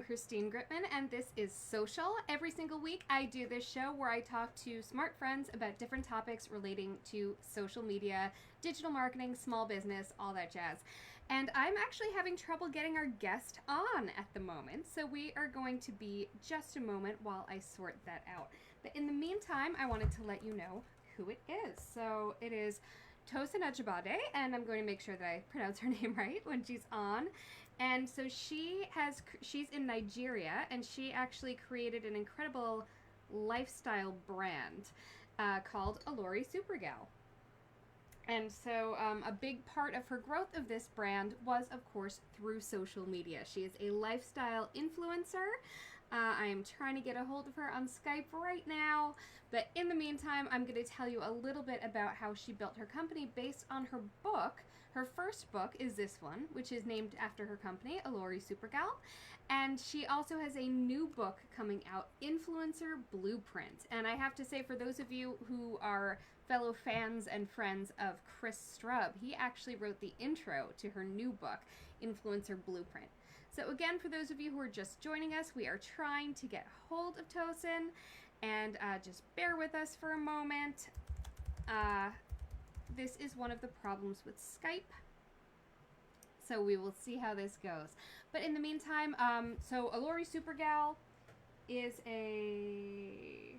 Christine Gritman, and this is Social. Every single week, I do this show where I talk to smart friends about different topics relating to social media, digital marketing, small business, all that jazz. And I'm actually having trouble getting our guest on at the moment, so we are going to be just a moment while I sort that out. But in the meantime, I wanted to let you know who it is. So it is Tosin Ajibade, and I'm going to make sure that I pronounce her name right when she's on. And so she's in Nigeria, and she actually created an incredible lifestyle brand called Olori Supergal. And so a big part of her growth of this brand was, of course, through social media. She is a lifestyle influencer. I am trying to get a hold of her on Skype right now. But in the meantime, I'm going to tell you a little bit about how she built her company based on her book. Her first book is this one, which is named after her company, Olori Supergal. And she also has a new book coming out, Influencer Blueprint. And I have to say, for those of you who are fellow fans and friends of Chris Strub, he actually wrote the intro to her new book, Influencer Blueprint. So again, for those of you who are just joining us, we are trying to get hold of Tosin, and just bear with us for a moment. This is one of the problems with Skype, so we will see how this goes. But in the meantime, so Olori Supergal is a...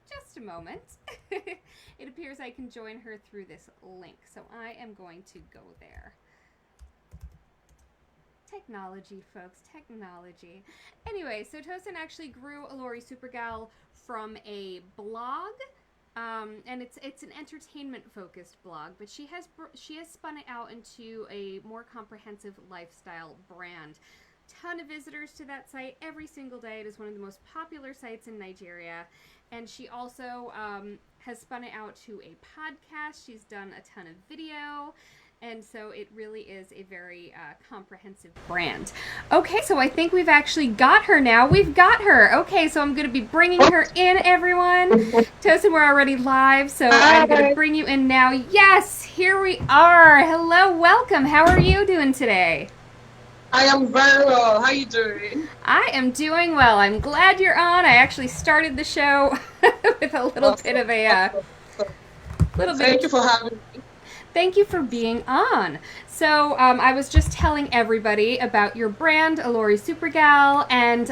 just a moment. It appears I can join her through this link, so I am going to go there. Technology, folks, technology. Anyway, so Tosin actually grew Olori Supergal from a blog, and it's an entertainment-focused blog, but she has spun it out into a more comprehensive lifestyle brand. Ton of visitors to that site every single day. It is one of the most popular sites in Nigeria, and she also has spun it out to a podcast. She's done a ton of video. And so it really is a very comprehensive brand. Okay, so I think we've actually got her now. We've got her. Okay, so I'm going to be bringing her in, everyone. Tosin, we're already live, so I'm going to bring you in now. Yes, here we are. Hello, welcome. How are you doing today? I am very well. How are you doing? I am doing well. I'm glad you're on. I actually started the show with a little bit of a... Thank you for having me. Thank you for being on. So I was just telling everybody about your brand, Olori Supergal, and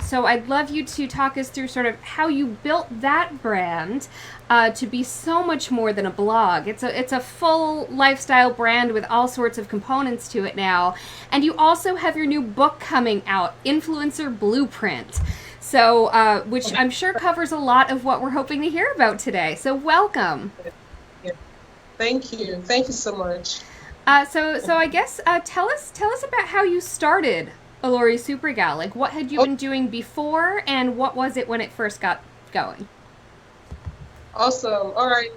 so I'd love you to talk us through sort of how you built that brand to be so much more than a blog. It's a full lifestyle brand with all sorts of components to it now. And you also have your new book coming out, Influencer Blueprint. So, which I'm sure covers a lot of what we're hoping to hear about today. So welcome. Thank you. Thank you so much. So I guess tell us about how you started Olori Supergal. Like, what had you been doing before, and what was it when it first got going? Awesome. All right.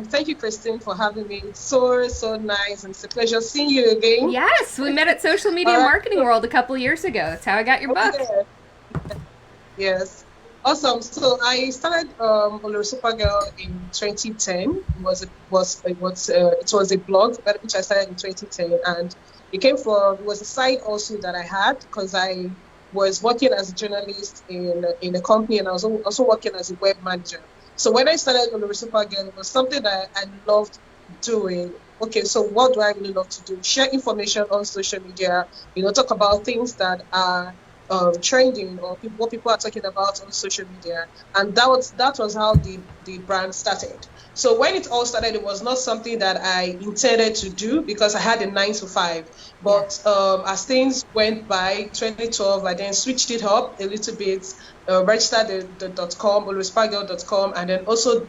Thank you, Christine, for having me. So nice, and it's a pleasure seeing you again. Yes, we met at Social Media Marketing World a couple years ago. That's how I got your book. Yeah. Yes. Awesome. So I started Olori Supergal in 2010. It was a blog which I started in 2010, and it was a site also that I had because I was working as a journalist in a company, and I was also working as a web manager. So when I started Olori Supergal, it was something that I loved doing. Okay, so what do I really love to do? Share information on social media. Talk about things that are trending or what people are talking about on social media, and that was how the brand started. So when it all started, it was not something that I intended to do because I had a 9-to-5. But as things went by, 2012, I then switched it up a little bit, registered the .com, olorisupergal.com, and then also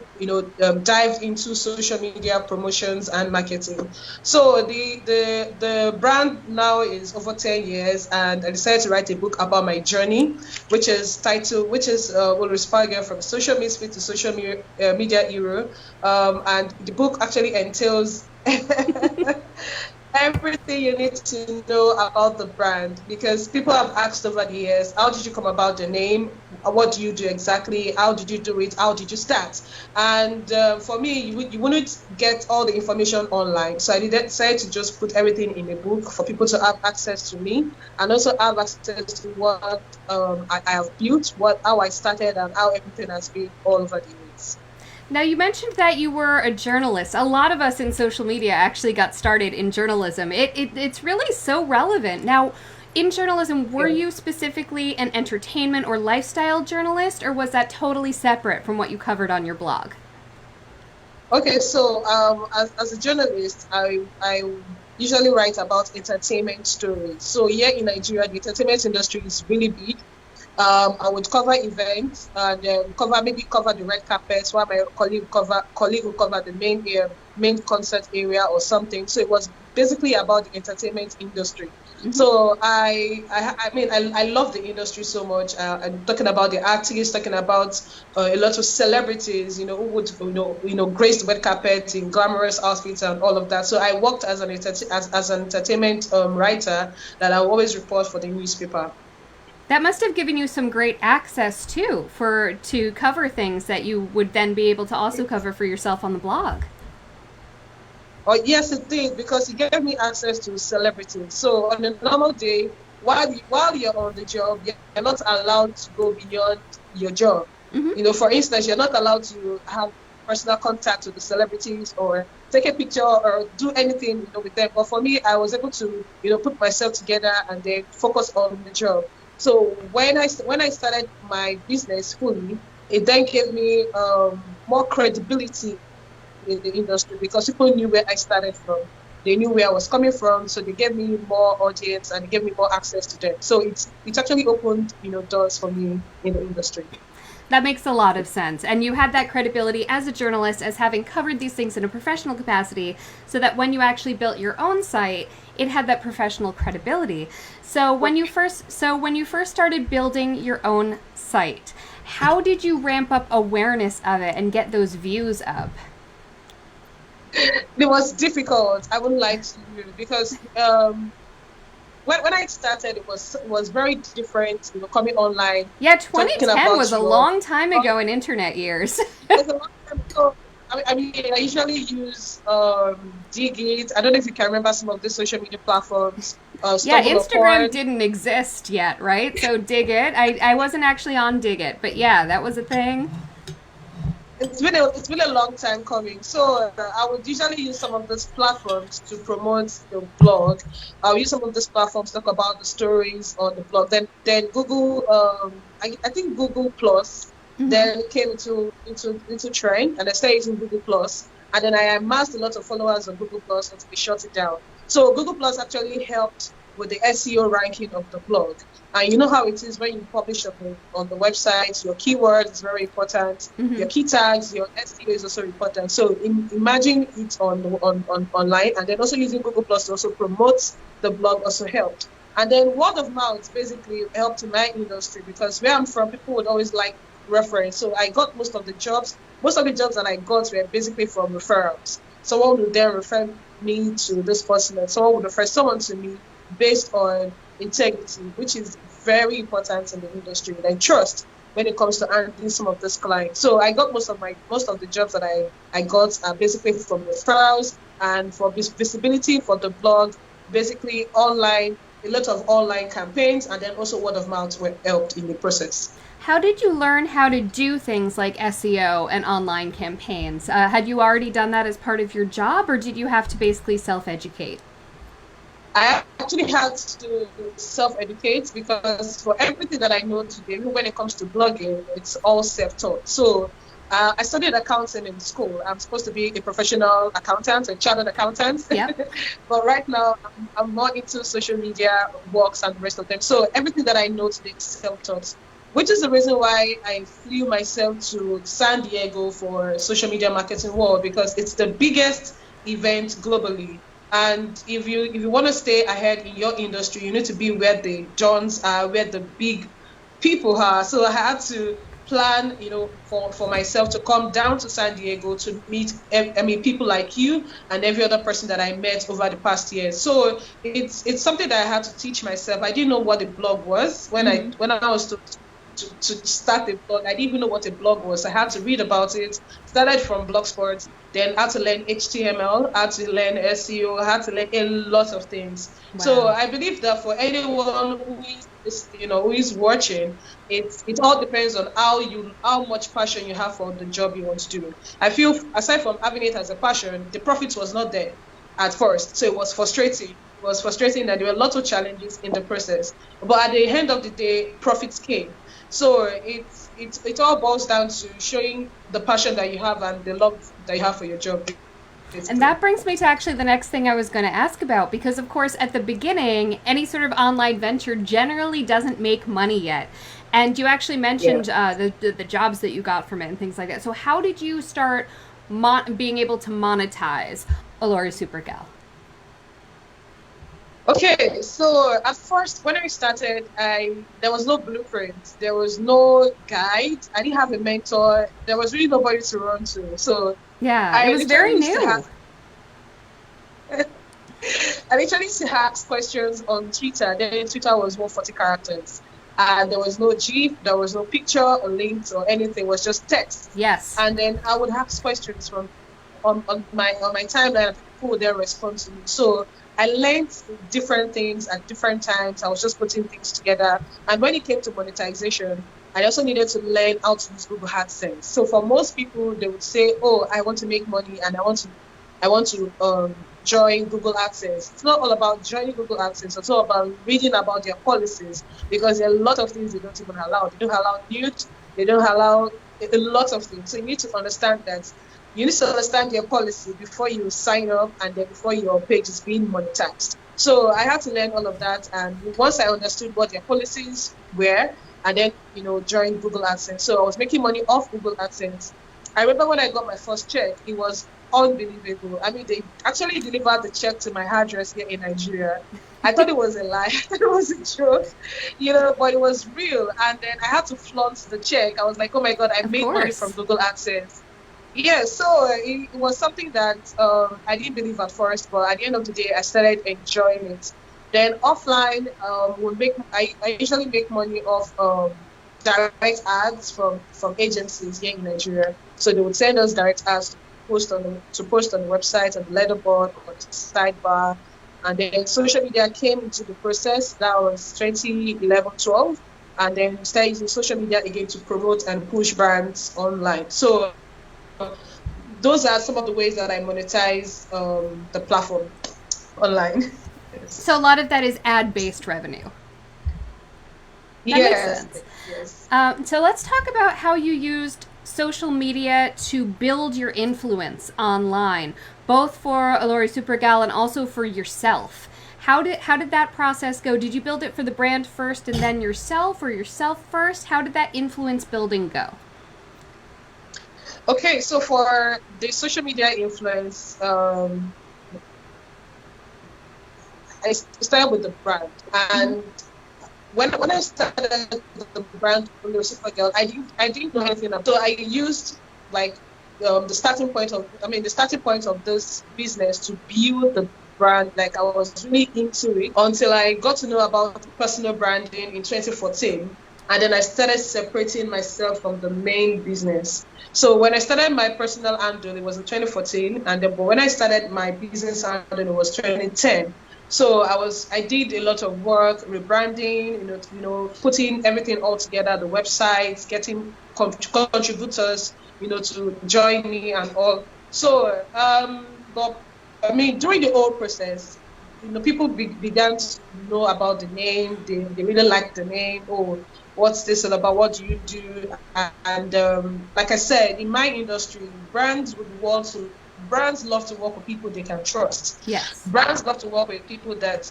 dived into social media promotions and marketing. So the brand now is over 10 years, and I decided to write a book about my journey, which is Olori Supergal from social misfit to social media hero. And the book actually entails everything you need to know about the brand, because people have asked over the years, how did you come about the name? What do you do exactly? How did you do it? How did you start? And for me, you wouldn't get all the information online. So I decided to just put everything in a book for people to have access to me, and also have access to what I have built, how I started, and how everything has been all over the years. Now, you mentioned that you were a journalist. A lot of us in social media actually got started in journalism. It's really so relevant. Now, in journalism, were you specifically an entertainment or lifestyle journalist, or was that totally separate from what you covered on your blog? Okay, so as a journalist, I usually write about entertainment stories. So here in Nigeria, the entertainment industry is really big. I would cover events and cover the red carpets, while my colleague would cover the main concert area or something. So it was basically about the entertainment industry. Mm-hmm. So I love the industry so much. I'm talking about the artists, talking about a lot of celebrities, who would grace the red carpet in glamorous outfits and all of that. So I worked as an entertainment writer that I always report for the newspaper. That must have given you some great access too, to cover things that you would then be able to also cover for yourself on the blog. Oh, yes, it did, because it gave me access to celebrities. So on a normal day, while you're on the job, you're not allowed to go beyond your job. Mm-hmm. For instance, you're not allowed to have personal contact with the celebrities or take a picture or do anything with them. But for me, I was able to put myself together and then focus on the job. So when I started my business fully, it then gave me more credibility in the industry, because people knew where I started from. They knew where I was coming from, so they gave me more audience and gave me more access to them. So it's actually opened doors for me in the industry. That makes a lot of sense. And you had that credibility as a journalist, as having covered these things in a professional capacity, so that when you actually built your own site, it had that professional credibility. So when you first started building your own site, how did you ramp up awareness of it and get those views up? It was difficult. I wouldn't lie to you, because when I started, it was very different. Coming online. Yeah, 2010 was a long time ago in internet years. It was a long time ago. I usually use Digit. I don't know if you can remember some of the social media platforms. Yeah, Instagram didn't exist yet, right? So Digit. I wasn't actually on Digit, but yeah, that was a thing. It's been a long time coming. So I would usually use some of these platforms to promote the blog. I'll use some of these platforms to talk about the stories on the blog. Then Google, I think Google Plus, mm-hmm. then came into trend, and I started using Google Plus, and then I amassed a lot of followers on Google Plus until we shut it down. So Google Plus actually helped with the SEO ranking of the blog. And you know how it is when you publish on the website, your keywords is very important, mm-hmm. your key tags, your SEO is also important. So imagine it online, and then also using Google Plus to also promote the blog also helped. And then word of mouth basically helped in my industry, because where I'm from, people would always like reference. So I got most of the jobs that I got were basically from referrals. Someone would then refer me to this person, and someone would refer someone to me based on integrity, which is very important in the industry, and trust when it comes to handling some of these clients. So I got most of the jobs that I got are basically from referrals, and for visibility for the blog, basically online, a lot of online campaigns, and then also word of mouth were helped in the process. How did you learn how to do things like SEO and online campaigns? Had you already done that as part of your job, or did you have to basically self-educate? I actually had to self-educate, because for everything that I know today, when it comes to blogging, it's all self-taught. So I studied accounting in school. I'm supposed to be a professional accountant, a chartered accountant. Yep. But right now, I'm more into social media works and the rest of them. So everything that I know today is self-taught, which is the reason why I flew myself to San Diego for Social Media Marketing World, because it's the biggest event globally. And if you want to stay ahead in your industry, you need to be where the dons are, where the big people are. So I had to plan, for myself to come down to San Diego to meet, people like you and every other person that I met over the past years. So it's something that I had to teach myself. I didn't know what a blog was when I was to start a blog. I didn't even know what a blog was. I had to read about it. Started from Blogspot, then had to learn HTML, had to learn SEO, had to learn a lot of things. Wow. So I believe that for anyone who is watching, it all depends on how much passion you have for the job you want to do. I feel aside from having it as a passion, the profit was not there at first, so it was frustrating. It was frustrating that there were lots of challenges in the process, but at the end of the day, profits came. So it all boils down to showing the passion that you have and the love that you have for your job. Basically. And that brings me to actually the next thing I was going to ask about, because of course at the beginning, any sort of online venture generally doesn't make money yet. And you actually mentioned the jobs that you got from it and things like that. So how did you start being able to monetize Olori Supergal? Okay, so at first when I started, there was no blueprint, there was no guide, I didn't have a mentor, there was really nobody to run to. So yeah, it was very new. I literally used to ask questions on Twitter. Then Twitter was 140 characters, and there was no GIF, there was no picture or links or anything. It was just text. Yes. And then I would ask questions from on my timeline, and people would then respond to me. So I learned different things at different times. I was just putting things together. And when it came to monetization, I also needed to learn how to use Google AdSense. So for most people, they would say, "Oh, I want to make money and I want to join Google AdSense." It's not all about joining Google AdSense. It's all about reading about their policies, because there are a lot of things they don't even allow. They don't allow nude. They don't allow a lot of things. So you need to understand that. You need to understand your policy before you sign up and then before your page is being monetized. So I had to learn all of that. And once I understood what their policies were, and then, joined Google AdSense. So I was making money off Google AdSense. I remember when I got my first check, it was unbelievable. I mean, they actually delivered the check to my address here in Nigeria. I thought it was a lie. I thought it was a joke, but it was real. And then I had to flaunt the check. I was like, oh my God, I made money from Google AdSense. Yeah, so it was something that I didn't believe at first, but at the end of the day, I started enjoying it. Then offline, I usually make money off direct ads from agencies here in Nigeria. So they would send us direct ads to post on the website, on the letterboard, or the sidebar. And then social media came into the process. That was 2011-12. And then we started using social media again to promote and push brands online. So those are some of the ways that I monetize the platform online. So a lot of that is ad-based revenue. That makes sense. Yes. So let's talk about how you used social media to build your influence online, both for Olori Supergal and also for yourself. How did that process go? Did you build it for the brand first and then yourself, or yourself first? How did that influence building go? Okay, so for the social media influence, I started with the brand, and when I started the brand Olori Supergal, I didn't know anything about it. So I used the starting point of this business to build the brand. Like, I was really into it until I got to know about personal branding in 2014, and then I started separating myself from the main business. So when I started my personal handle, it was in 2014, and then but when I started my business handle, it was 2010. So I did a lot of work, rebranding, putting everything all together, the websites, getting contributors, to join me and all. So, but I mean, during the whole process, people began to know about the name. They really liked the name. Oh, what's this all about? What do you do? And like I said, in my industry, brands love to work with people they can trust. Yes. Brands love to work with people that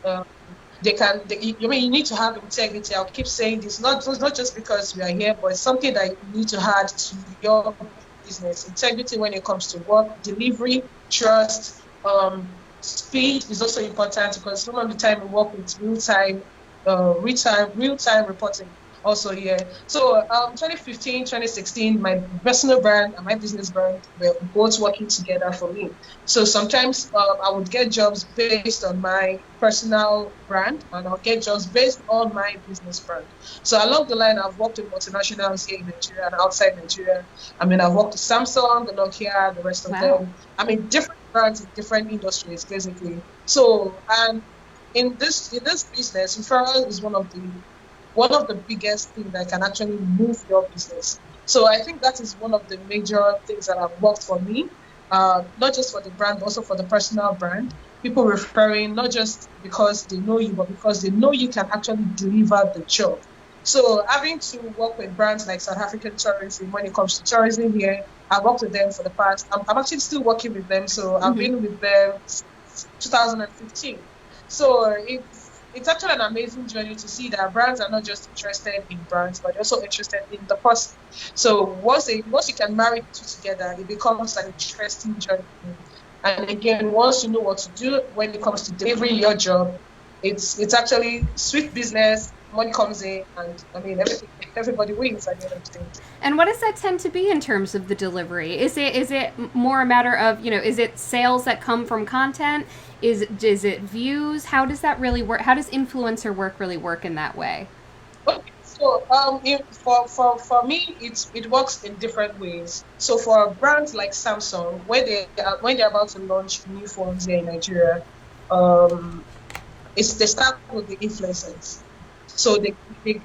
you need to have integrity. I'll keep saying this, not just because we are here, but it's something that you need to add to your business. Integrity when it comes to work, delivery, trust, speed is also important, because some of the time we work with real-time reporting. also here. So 2015, 2016, my personal brand and my business brand were both working together for me. So sometimes I would get jobs based on my personal brand, and I'll get jobs based on my business brand. So along the line, I've worked with multinationals here in Nigeria and outside Nigeria. I mean, I've worked with Samsung, Nokia, the rest of them. I mean, different brands in different industries, basically. So, and in this business, referral is one of the biggest things that can actually move your business. So I think that is one of the major things that have worked for me, not just for the brand, but also for the personal brand. People referring not just because they know you, but because they know you can actually deliver the job. So having to work with brands like South African Tourism, when it comes to tourism here, I've worked with them for the past. I'm actually still working with them, so I've been with them since 2015. So it's actually an amazing journey to see that brands are not just interested in brands, but they're also interested in the person. So once you can marry the two together, it becomes an interesting journey. And again, once you know what to do when it comes to delivering your job, it's actually sweet business. Money comes in, and I mean everybody wins at the end of the day. And what does that tend to be in terms of the delivery? Is it more a matter of, is it sales that come from content? Is it views? How does that really work? How does influencer work really work in that way? Okay, so for me, it works in different ways. So for brands like Samsung, when they're about to launch new phones here in Nigeria, they start with the influencers. So they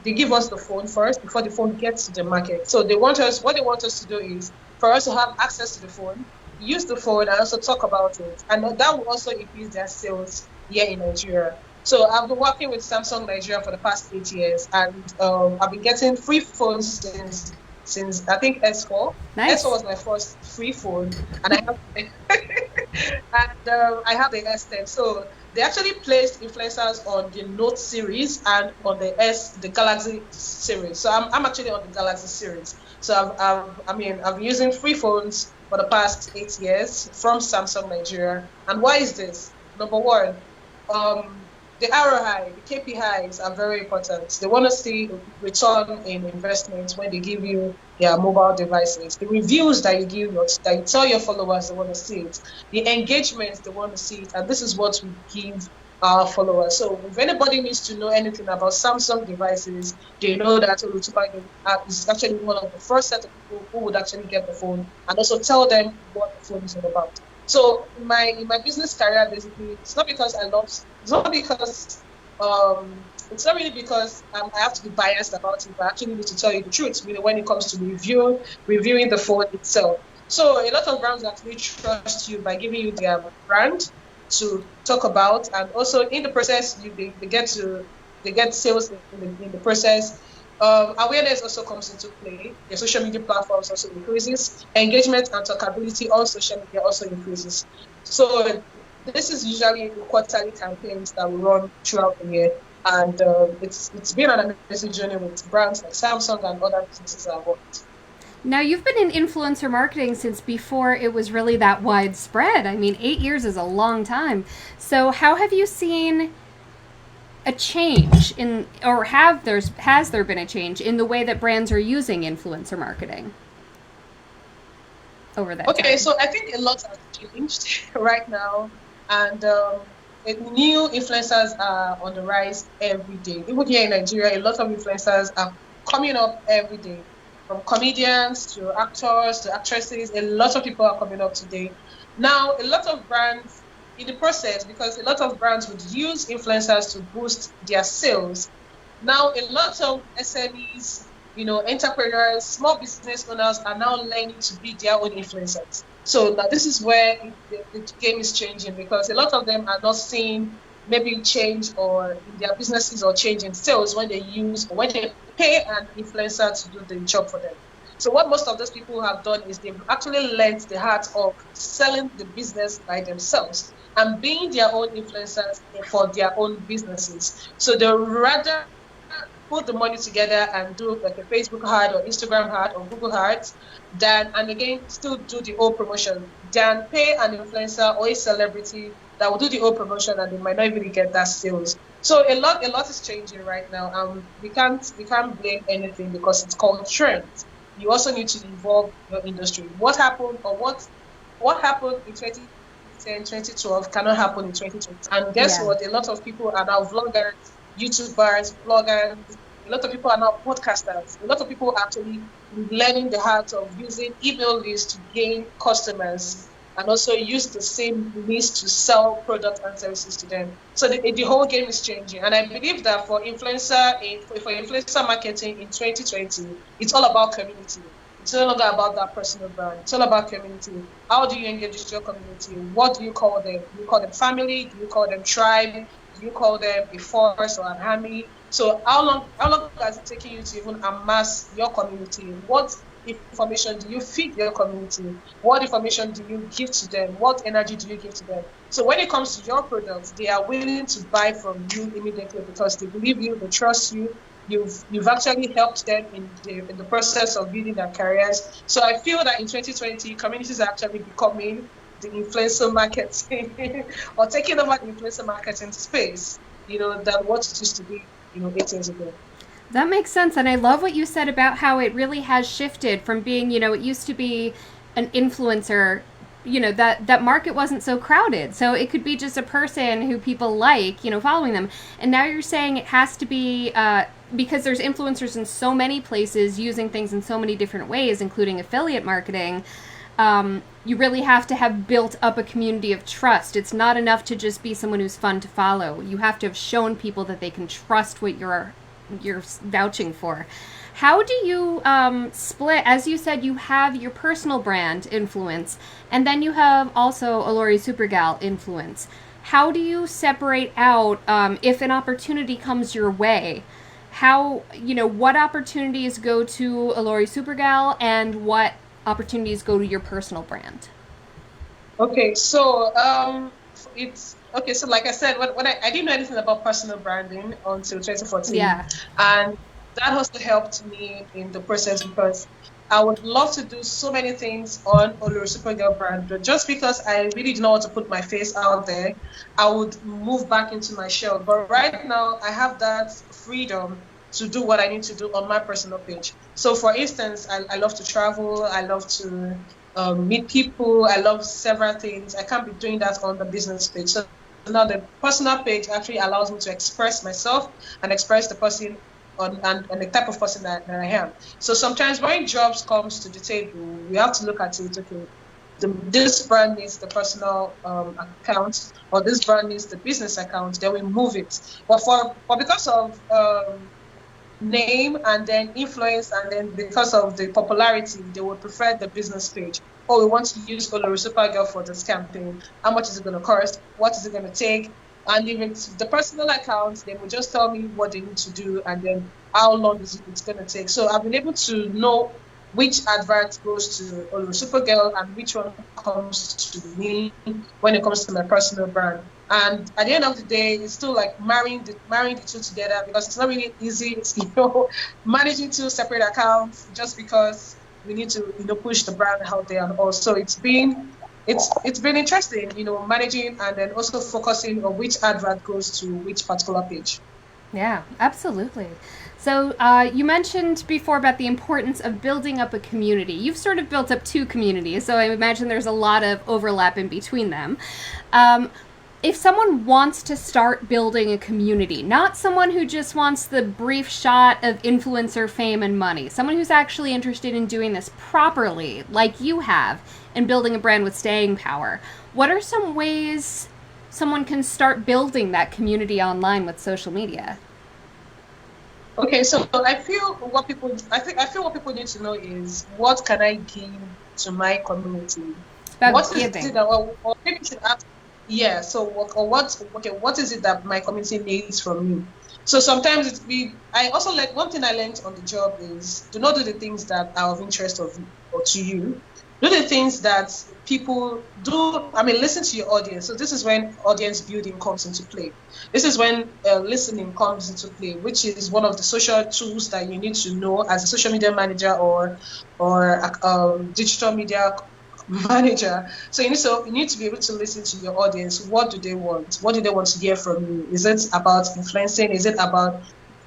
give us the phone first before the phone gets to the market. So what they want us to do is for us to have access to the phone, use the phone, and also talk about it. And that will also increase their sales here in Nigeria. So I've been working with Samsung Nigeria for the past 8 years, and I've been getting free phones since I think S4. Nice. S4 was my first free phone, and I have the S10. So they actually placed influencers on the Note series and on the Galaxy series. So I'm actually on the Galaxy series. So I've been using free phones for the past 8 years from Samsung Nigeria. And why is this? Number one, the ROI, the KPIs are very important. They want to see return in investments when they give you their mobile devices. The reviews that you tell your followers, they want to see it. The engagements, they want to see it. And this is what we give our followers. So if anybody needs to know anything about Samsung devices, they know that Supergal is actually one of the first set of people who would actually get the phone and also tell them what the phone is all about. So in my business career, basically, it's not because it's not really because I have to be biased about it, but I actually need to tell you the truth, when it comes to reviewing the phone itself. So a lot of brands actually trust you by giving you their brand to talk about, and also in the process, they get sales in the process. Awareness also comes into play. The social media platforms also increases. Engagement and talkability on social media also increases. So this is usually quarterly campaigns that we run throughout the year, and it's been an amazing journey with brands like Samsung and other businesses I've worked. Now, you've been in influencer marketing since before it was really that widespread. I mean, 8 years is a long time. So how have you seen a change has there been a change in the way that brands are using influencer marketing over that time? So I think a lot has changed right now, and new influencers are on the rise every day. Even here in Nigeria, a lot of influencers are coming up every day. From comedians to actors to actresses, a lot of people are coming up today. Now, a lot of brands, in the process, because a lot of brands would use influencers to boost their sales. Now, a lot of SMEs, entrepreneurs, small business owners are now learning to be their own influencers. So now this is where the game is changing, because a lot of them are not seeing maybe change or in their businesses or change in sales when they pay an influencer to do the job for them. So what most of those people have done is they've actually learned the art of selling the business by themselves and being their own influencers for their own businesses. So they rather put the money together and do like a Facebook ad or Instagram ad or Google ads, and again still do the whole promotion, than pay an influencer or a celebrity that will do the whole promotion and they might not even get that sales. So a lot is changing right now. We can't blame anything because it's called trends. You also need to involve your industry. What happened in 2010, 2012 cannot happen in 2020. And guess Yeah. what? A lot of people are now vloggers, YouTubers, bloggers. A lot of people are now podcasters. A lot of people are actually learning the art of using email lists to gain customers and also use the same list to sell products and services to them. So the whole game is changing. And I believe that for influencer marketing in 2020, it's all about community. It's no longer about that personal brand. It's all about community. How do you engage with your community? What do you call them? Do you call them family? Do you call them tribe? Do you call them a force or an army? So how long has it taken you to even amass your community? What information do you feed your community? What information do you give to them? What energy do you give to them? So when it comes to your products, they are willing to buy from you immediately because they believe you, they trust you. You've actually helped them in the process of building their careers. So I feel that in 2020, communities are actually becoming the influencer marketing or taking over the influencer marketing space, than what it used to be, 8 years ago. That makes sense. And I love what you said about how it really has shifted from being, it used to be an influencer, that market wasn't so crowded. So it could be just a person who people like, following them. And now you're saying it has to be, because there's influencers in so many places using things in so many different ways, including affiliate marketing. You really have to have built up a community of trust. It's not enough to just be someone who's fun to follow. You have to have shown people that they can trust what you're vouching for. How do you split? As you said, you have your personal brand influence, and then you have also Olori Supergal influence. How do you separate out if an opportunity comes your way? How, what opportunities go to Olori Supergal and what opportunities go to your personal brand? Okay, so it's okay. So like I said, when I didn't know anything about personal branding until 2014, Yeah. and that also helped me in the process because I would love to do so many things on Olori Supergirl brand, but just because I really did not want to put my face out there, I would move back into my shell. But right now, I have that freedom to do what I need to do on my personal page. So, for instance, I love to travel. I love to meet people. I love several things. I can't be doing that on the business page. So now the personal page actually allows me to express myself and express the person and the type of person that I am. So sometimes when jobs comes to the table, we have to look at it. Okay, this brand needs the personal account, or this brand needs the business account. Then we move it. But because of name and then influence, and then because of the popularity, they would prefer the business page. Oh, we want to use Olori Supergirl for this campaign. How much is it going to cost? What is it going to take? And if it's the personal account, they will just tell me what they need to do and then how long it's going to take. So I've been able to know which advert goes to Olori Supergirl and which one comes to me when it comes to my personal brand. And at the end of the day, it's still like marrying the two together because it's not really easy. It's, managing two separate accounts just because we need to, push the brand out there. And also it's been interesting, managing and then also focusing on which advert goes to which particular page. Yeah, absolutely. So you mentioned before about the importance of building up a community. You've sort of built up two communities, so I imagine there's a lot of overlap in between them. If someone wants to start building a community, not someone who just wants the brief shot of influencer fame and money, someone who's actually interested in doing this properly, like you have, and building a brand with staying power, what are some ways someone can start building that community online with social media? Okay, so I feel what people need to know is what can I give to my community? It's about What is giving. it that, or maybe you should ask, yeah. So what is it that my community needs from me? So sometimes I also like one thing I learned on the job is do not do the things that are of interest of you or to you. Do the things that people do. I mean, listen to your audience. So this is when audience building comes into play. This is when listening comes into play, which is one of the social tools that you need to know as a social media manager or digital media manager. So you need to be able to listen to your audience. What do they want? What do they want to hear from you? Is it about influencing? Is it about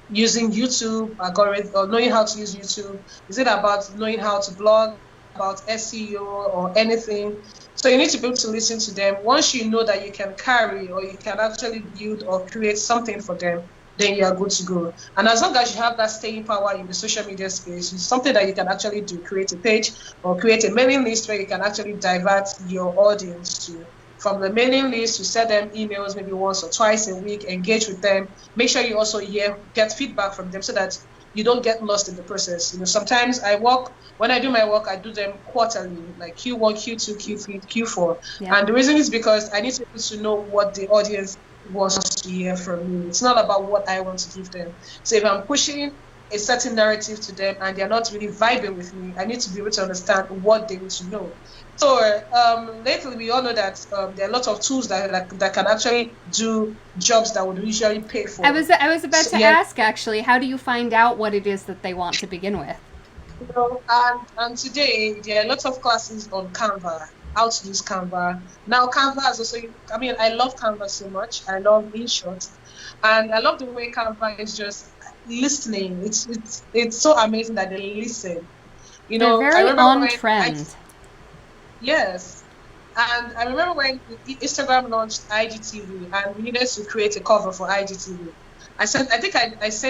using YouTube algorithm or knowing how to use YouTube? Is it about knowing how to blog, about SEO or anything? So you need to be able to listen to them. Once you know that you can carry or you can actually build or create something for them, then you are good to go. And as long as you have that staying power in the social media space, it's something that you can actually do. Create a page or create a mailing list where you can actually divert your audience to. From the mailing list, you send them emails maybe once or twice a week, engage with them. Make sure you also get feedback from them so that you don't get lost in the process. Sometimes when I do my work, I do them quarterly, like Q1, Q2, Q3, Q4. Yeah. And the reason is because I need to know what the audience wants to hear from me. It's not about what I want to give them. So if I'm pushing a certain narrative to them and they're not really vibing with me, I need to be able to understand what they need to know. So lately, we all know that there are a lot of tools that can actually do jobs that would usually pay for. I was about to ask, actually, how do you find out what it is that they want to begin with? And today, there are lots of classes on Canva, how to use Canva. Now, Canva is also, I love Canva so much. I love InShot. And I love the way Canva is just listening. It's so amazing that they listen. They're very on trend. Yes. And I remember when Instagram launched IGTV and we needed to create a cover for IGTV. I sent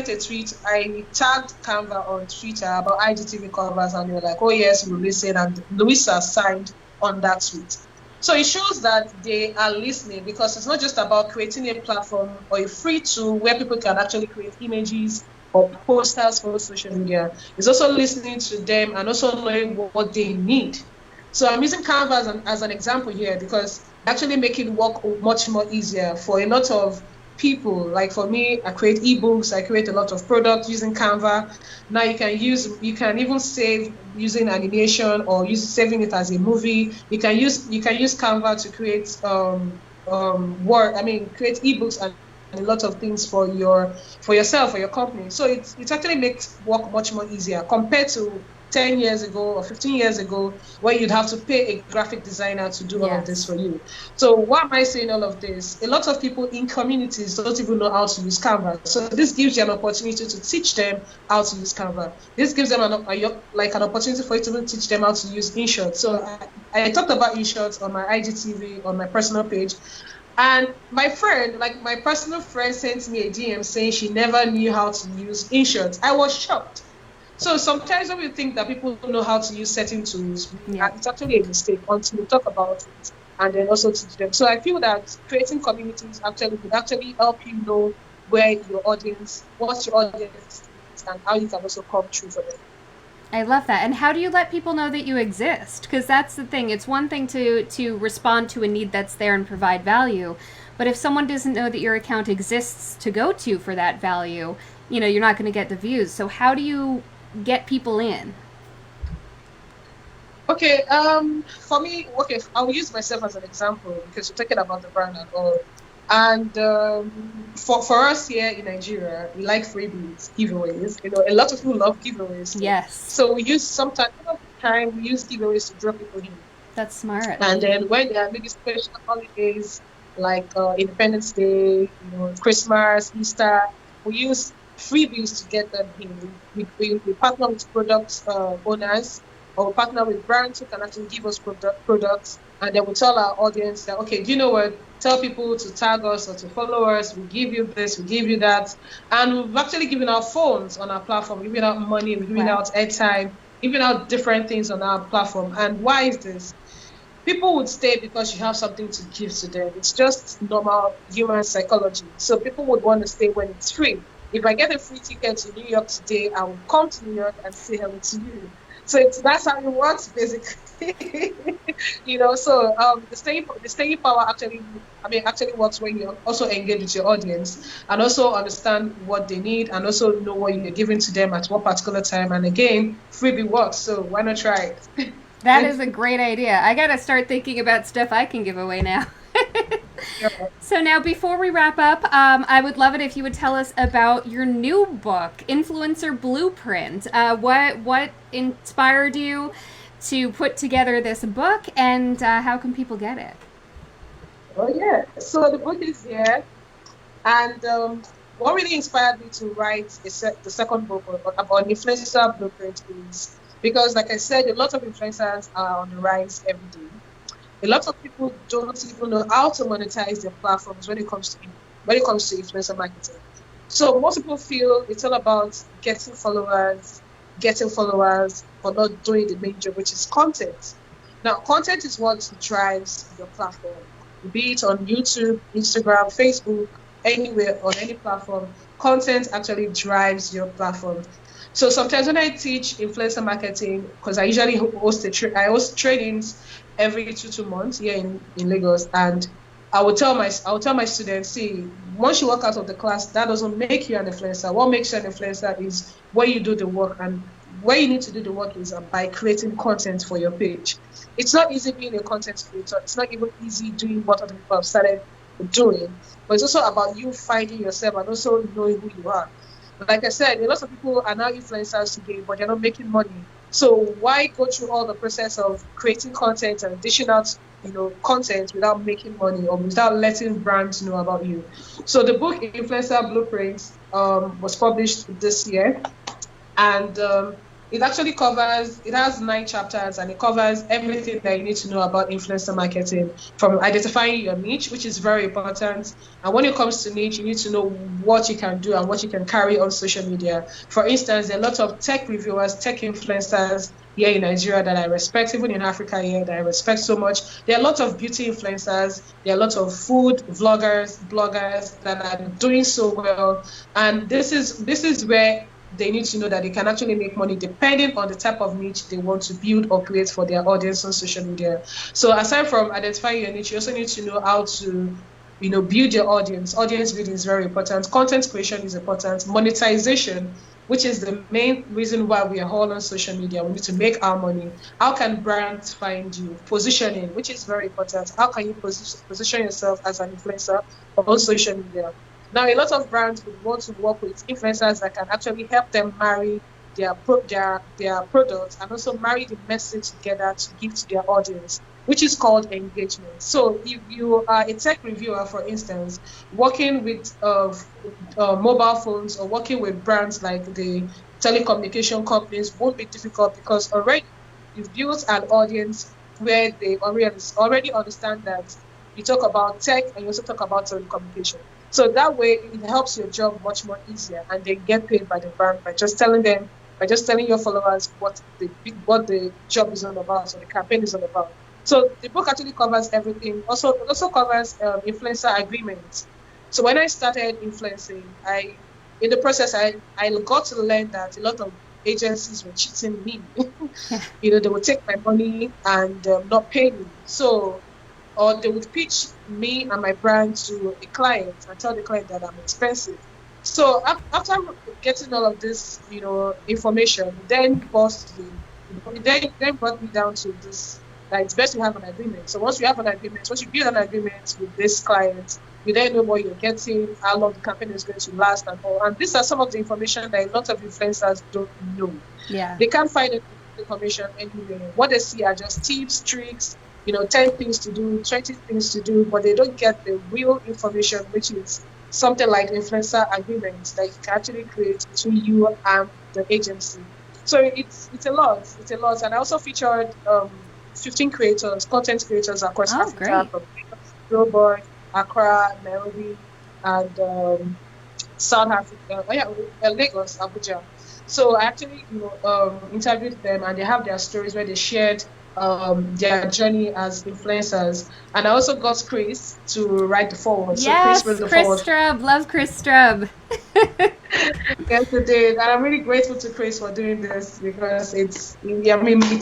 a tweet. I tagged Canva on Twitter about IGTV covers and they were like, oh yes, we'll listen. And Louisa signed on that tweet. So it shows that they are listening because it's not just about creating a platform or a free tool where people can actually create images or posters for social media. It's also listening to them and also knowing what they need. So I'm using Canva as an example here because actually make it work much more easier for a lot of people. Like for me, I create ebooks, I create a lot of products using Canva. Now you can even save using animation or saving it as a movie. You can use Canva to create create ebooks and a lot of things for yourself, for your company. So it actually makes work much more easier compared to 10 years ago or 15 years ago, where you'd have to pay a graphic designer to do all of this for you. So why am I saying all of this? A lot of people in communities don't even know how to use Canva. So this gives you an opportunity to teach them how to use Canva. This gives them an opportunity for you to teach them how to use InShot. So I talked about InShot on my IGTV, on my personal page. And my personal friend sent me a DM saying she never knew how to use InShot. I was shocked. So sometimes when we think that people don't know how to use certain tools, it's actually a mistake until we talk about it and then also teach them. So I feel that creating communities would actually help you know what your audience needs and how you can also come true for them. I love that. And how do you let people know that you exist? Because that's the thing. It's one thing to respond to a need that's there and provide value. But if someone doesn't know that your account exists to go to for that value, you're not going to get the views. So how do you get people in? Okay, for me, I'll use myself as an example because you're talking about the brand and all. And for us here in Nigeria, we like freebies, giveaways. A lot of people love giveaways. Yes. So we use we use giveaways to draw people in. That's smart. And then when there are maybe special holidays like Independence Day, Christmas, Easter, we use freebies to get them in. We partner with product owners or partner with brands who can actually give us products, and then we tell our audience that, okay, do you know what? Tell people to tag us or to follow us. We give you this, we give you that, and we've actually given out phones on our platform, giving out money, we're giving out airtime, giving out different things on our platform. And why is this? People would stay because you have something to give to them. It's just normal human psychology. So people would want to stay when it's free. If I get a free ticket to New York today, I will come to New York and say hello to you. So that's how it works, basically. So the staying power actually works when you also engage with your audience and also understand what they need and also know what you're giving to them at what particular time. And again, freebie works, so why not try it? That is a great idea. I gotta start thinking about stuff I can give away now. So now, before we wrap up, I would love it if you would tell us about your new book, Influencer Blueprint. What inspired you to put together this book, and how can people get it? Oh yeah. So the book is here, and what really inspired me to write the second book about influencer blueprint is because, like I said, a lot of influencers are on the rise every day. A lot of people don't even know how to monetize their platforms when it comes to influencer marketing. So most people feel it's all about getting followers, but not doing the main job, which is content. Now, content is what drives your platform, be it on YouTube, Instagram, Facebook, anywhere on any platform. Content actually drives your platform. So sometimes when I teach influencer marketing, because I usually host trainings every two months here in Lagos, and I will tell my students, see, once you walk out of the class, that doesn't make you an influencer. What makes you an influencer is where you do the work, and where you need to do the work is by creating content for your page. It's not easy being a content creator. It's not even easy doing what other people have started doing, but it's also about you finding yourself and also knowing who you are. Like I said, a lot of people are now influencers today, but they're not making money. So why go through all the process of creating content and dishing out, content without making money or without letting brands know about you? So the book Influencer Blueprints was published this year, and it actually has 9 chapters, and it covers everything that you need to know about influencer marketing, from identifying your niche, which is very important. And when it comes to niche, you need to know what you can do and what you can carry on social media. For instance, there are a lot of tech reviewers, tech influencers here in Nigeria that I respect, even in Africa here that I respect so much. There are a lot of beauty influencers. There are a lot of food vloggers, bloggers that are doing so well. And this is where they need to know that they can actually make money depending on the type of niche they want to build or create for their audience on social media. So aside from identifying your niche, you also need to know how to, build your audience. Audience building is very important. Content creation is important. Monetization, which is the main reason why we are all on social media. We need to make our money. How can brands find you? Positioning, which is very important. How can you position yourself as an influencer on social media? Now, a lot of brands would want to work with influencers that can actually help them marry their products and also marry the message together to give to their audience, which is called engagement. So if you are a tech reviewer, for instance, working with mobile phones or working with brands like the telecommunication companies won't be difficult, because already you've built an audience where they already understand that you talk about tech and you also talk about telecommunication. So that way it helps your job much more easier, and they get paid by the brand by just telling your followers what the job is all about, or the campaign is all about. So the book actually covers everything. It also covers influencer agreements. So when I started influencing, in the process I got to learn that a lot of agencies were cheating me. They would take my money and not pay me. Or they would pitch me and my brand to a client and tell the client that I'm expensive. So after getting all of this, information, then brought me down to this, that it's best to have an agreement. So once you build an agreement with this client, you then know what you're getting, how long the campaign is going to last, and all. And these are some of the information that a lot of influencers don't know. Yeah. They can't find the information anywhere. What they see are just tips, tricks, 10 things to do, 20 things to do, but they don't get the real information, which is something like influencer agreements that you can actually create between you and the agency. So it's a lot. And I also featured 15 content creators across Africa, from Joburg, Accra, Nairobi, and South Africa, Lagos, Abuja. So I actually interviewed them, and they have their stories where they shared their journey as influencers. And I also got Chris to write the foreword. Yes, so Chris Strub. Love Chris Strub. Yes, it did. And I'm really grateful to Chris for doing this, because it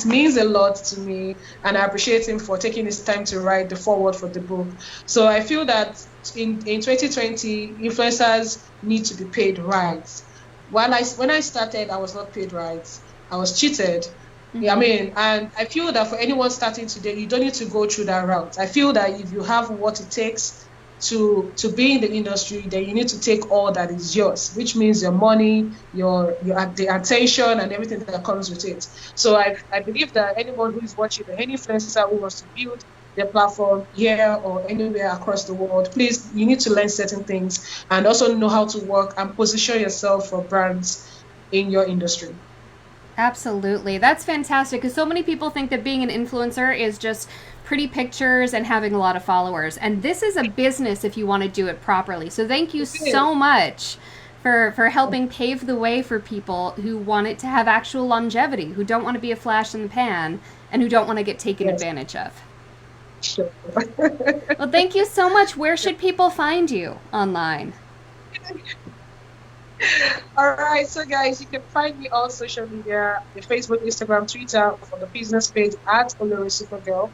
means a lot to me, and I appreciate him for taking his time to write the foreword for the book. So I feel that in 2020, influencers need to be paid right. When I started, I was not paid right. I was cheated. Mm-hmm. And I feel that for anyone starting today, you don't need to go through that route. I feel that if you have what it takes to be in the industry, then you need to take all that is yours, which means your money, your the attention and everything that comes with it. So I believe that anyone who is watching, any influencer who wants to build their platform here or anywhere across the world, please, you need to learn certain things and also know how to work and position yourself for brands in your industry. Absolutely. That's fantastic because so many people think that being an influencer is just pretty pictures and having a lot of followers. And this is a business if you want to do it properly. So thank you so much for helping pave the way for people who want it to have actual longevity, who don't want to be a flash in the pan, and who don't want to get taken advantage of. Sure. Well, thank you so much. Where should people find you online? All right, so guys, you can find me on social media, the Facebook, Instagram, Twitter, for the business page at Olori Supergal.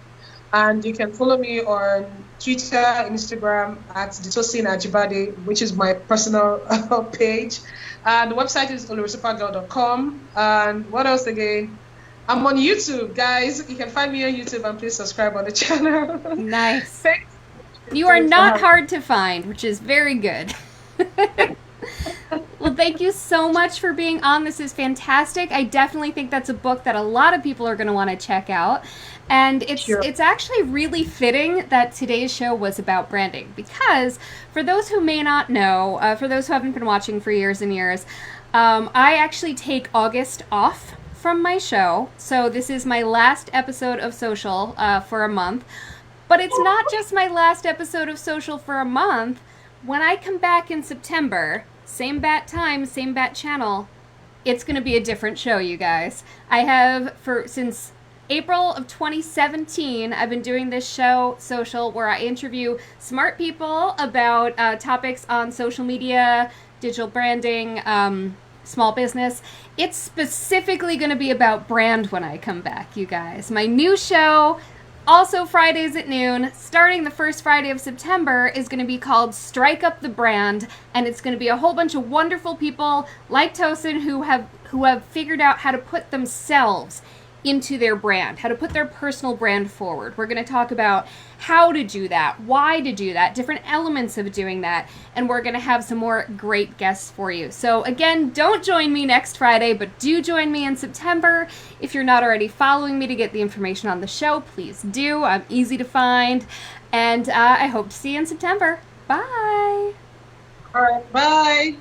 And you can follow me on Twitter, Instagram at the Tosin Ajibade, which is my personal page. And the website is olorisupergal.com. And what else again? I'm on YouTube, guys. You can find me on YouTube and please subscribe on the channel. Nice. Thanks. You are not hard to find, which is very good. Well, thank you so much for being on. This is fantastic. I definitely think that's a book that a lot of people are going to want to check out. And it's actually really fitting that today's show was about branding because for those who may not know, for those who haven't been watching for years and years, I actually take August off from my show. So this is my last episode of Social for a month. But it's not just my last episode of Social for a month. When I come back in September, same bat time, same bat channel, it's going to be a different show, you guys. I have, since April of 2017, I've been doing this show, Social, where I interview smart people about topics on social media, digital branding, small business. It's specifically going to be about brand when I come back, you guys. My new show, also Fridays at noon, starting the first Friday of September, is going to be called Strike Up the Brand, and it's going to be a whole bunch of wonderful people like Tosin who have figured out how to put themselves into their brand, how to put their personal brand forward. We're going to talk about how to do that, why to do that, different elements of doing that, and we're going to have some more great guests for you. So again, don't join me next Friday, but do join me in September. If you're not already following me to get the information on the show, please do. I'm easy to find, and I hope to see you in September. Bye! All right, bye!